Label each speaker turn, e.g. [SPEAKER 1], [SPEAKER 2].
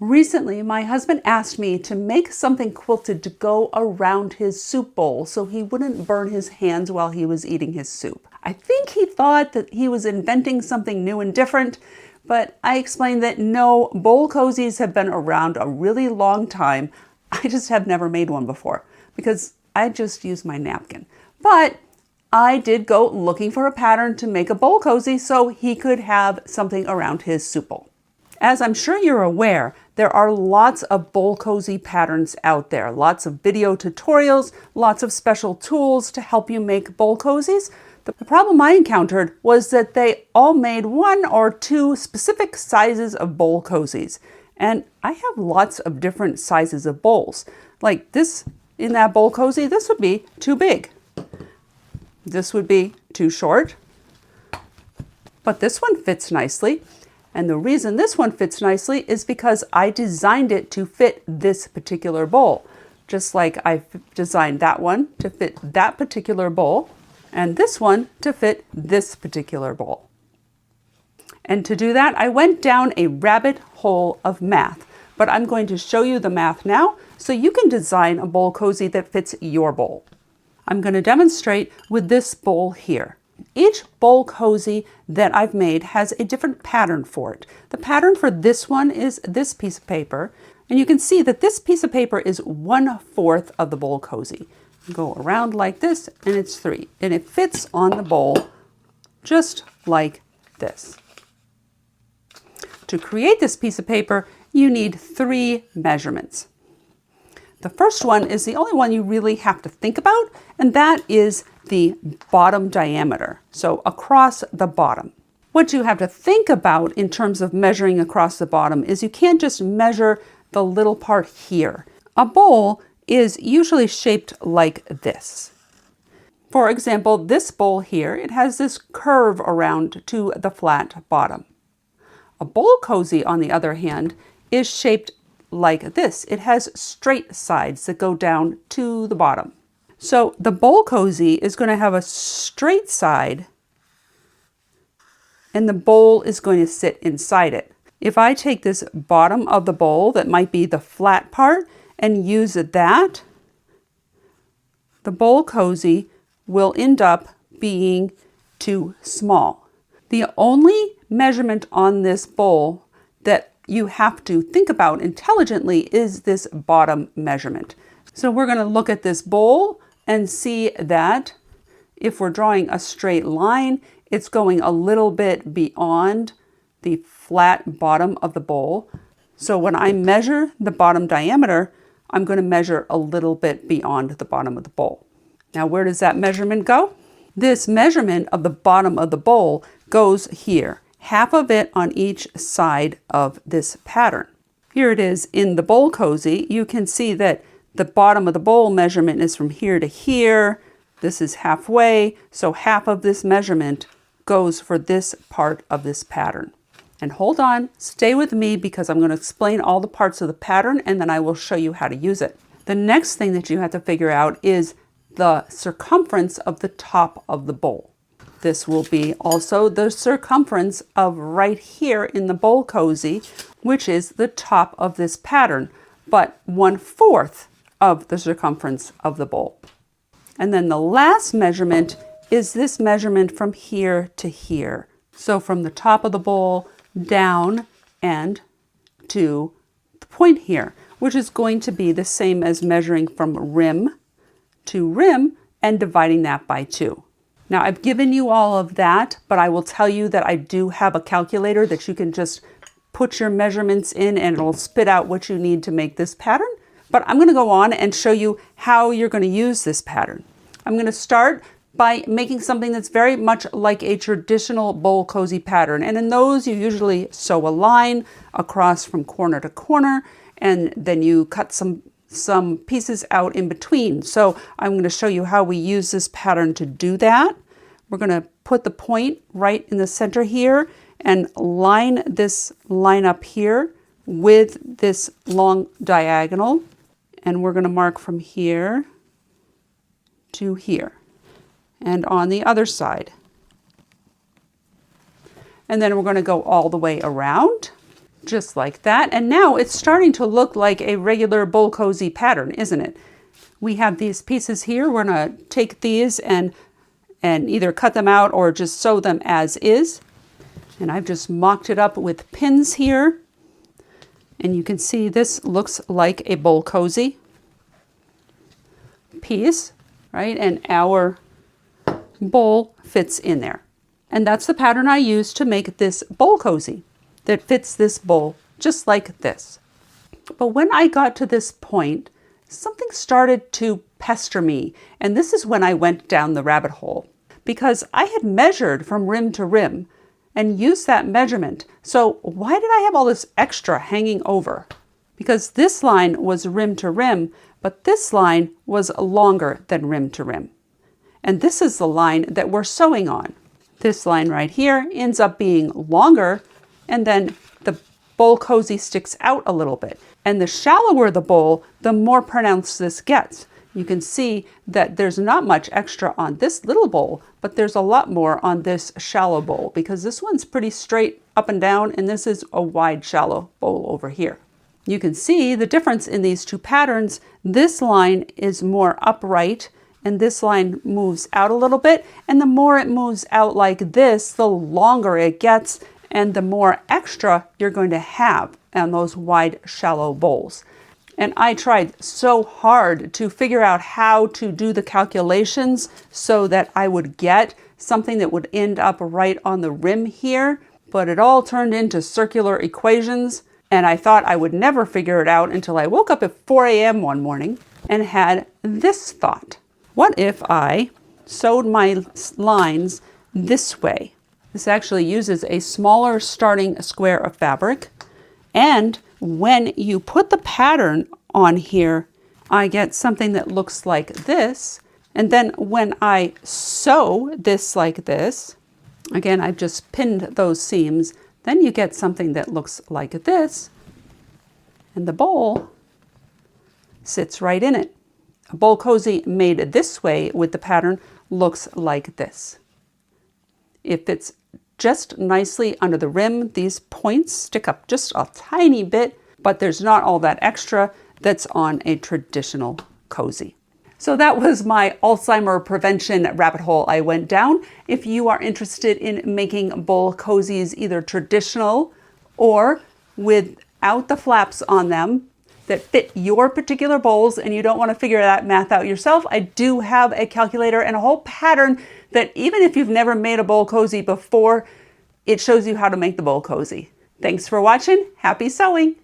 [SPEAKER 1] Recently, my husband asked me to make something quilted to go around his soup bowl so he wouldn't burn his hands while he was eating his soup. I think he thought that he was inventing something new and different, but I explained that no, bowl cozies have been around a really long time. I just have never made one before because I just use my napkin. But I did go looking for a pattern to make a bowl cozy so he could have something around his soup bowl. As I'm sure you're aware, there are lots of bowl cozy patterns out there, lots of video tutorials, lots of special tools to help you make bowl cozies. The problem I encountered was that they all made one or two specific sizes of bowl cozies. And I have lots of different sizes of bowls. Like this, in that bowl cozy, this would be too big. This would be too short. But this one fits nicely. And the reason this one fits nicely is because I designed it to fit this particular bowl. Just like I designed that one to fit that particular bowl, and this one to fit this particular bowl. And to do that, I went down a rabbit hole of math. But I'm going to show you the math now so you can design a bowl cozy that fits your bowl. I'm going to demonstrate with this bowl here. Each bowl cozy that I've made has a different pattern for it. The pattern for this one is this piece of paper, and you can see that this piece of paper is 1/4 of the bowl cozy. Go around like this, and it's 3, and it fits on the bowl just like this. To create this piece of paper, you need 3 measurements. The first one is the only one you really have to think about, and that is the bottom diameter, so across the bottom. What you have to think about in terms of measuring across the bottom is you can't just measure the little part here. A bowl is usually shaped like this. For example, this bowl here, it has this curve around to the flat bottom. A bowl cozy, on the other hand, is shaped like this. It has straight sides that go down to the bottom. So the bowl cozy is going to have a straight side, and the bowl is going to sit inside it. If I take this bottom of the bowl, that might be the flat part, and use that, the bowl cozy will end up being too small. The only measurement on this bowl that you have to think about intelligently is this bottom measurement. So we're going to look at this bowl and see that if we're drawing a straight line, it's going a little bit beyond the flat bottom of the bowl. So when I measure the bottom diameter, I'm going to measure a little bit beyond the bottom of the bowl. Now, where does that measurement go? This measurement of the bottom of the bowl goes here. Half of it on each side of this pattern. Here it is in the bowl cozy. You can see that the bottom of the bowl measurement is from here to here. This is halfway, so half of this measurement goes for this part of this pattern. And hold on, stay with me because I'm going to explain all the parts of the pattern and then I will show you how to use it. The next thing that you have to figure out is the circumference of the top of the bowl. This will be also the circumference of right here in the bowl cozy, which is the top of this pattern, but 1/4 of the circumference of the bowl. And then the last measurement is this measurement from here to here. So from the top of the bowl down and to the point here, which is going to be the same as measuring from rim to rim and dividing that by 2. Now I've given you all of that, but I will tell you that I do have a calculator that you can just put your measurements in and it'll spit out what you need to make this pattern. But I'm going to go on and show you how you're going to use this pattern. I'm going to start by making something that's very much like a traditional bowl cozy pattern. And in those, you usually sew a line across from corner to corner, and then you cut some pieces out in between. So I'm going to show you how we use this pattern to do that. We're going to put the point right in the center here and line this line up here with this long diagonal. And we're going to mark from here to here and on the other side. And then we're going to go all the way around. just like that. And now it's starting to look like a regular bowl cozy pattern, isn't it? We have these pieces here. We're gonna take these and either cut them out or just sew them as is. And I've just mocked it up with pins here. And you can see this looks like a bowl cozy piece, right? And our bowl fits in there. And that's the pattern I used to make this bowl cozy that fits this bowl just like this. But when I got to this point, something started to pester me. And this is when I went down the rabbit hole, because I had measured from rim to rim and used that measurement. So why did I have all this extra hanging over? Because this line was rim to rim, but this line was longer than rim to rim. And this is the line that we're sewing on. This line right here ends up being longer, and then the bowl cozy sticks out a little bit. And the shallower the bowl, the more pronounced this gets. You can see that there's not much extra on this little bowl, but there's a lot more on this shallow bowl, because this one's pretty straight up and down, and this is a wide, shallow bowl over here. You can see the difference in these two patterns. This line is more upright, and this line moves out a little bit. And the more it moves out like this, the longer it gets, and the more extra you're going to have on those wide, shallow bowls. And I tried so hard to figure out how to do the calculations so that I would get something that would end up right on the rim here, but it all turned into circular equations, and I thought I would never figure it out until I woke up at 4 a.m. one morning and had this thought. What if I sewed my lines this way? This actually uses a smaller starting square of fabric, and when you put the pattern on here, I get something that looks like this. And then when I sew this like this, again, I've just pinned those seams, then you get something that looks like this. And the bowl sits right in it. A bowl cozy made this way with the pattern looks like this. It fits just nicely under the rim. These points stick up just a tiny bit, but there's not all that extra that's on a traditional cozy. So that was my Alzheimer prevention rabbit hole I went down. If you are interested in making bowl cozies, either traditional or without the flaps on them, that fit your particular bowls, and you don't want to figure that math out yourself, I do have a calculator and a whole pattern that even if you've never made a bowl cozy before, it shows you how to make the bowl cozy. Thanks for watching. Happy sewing!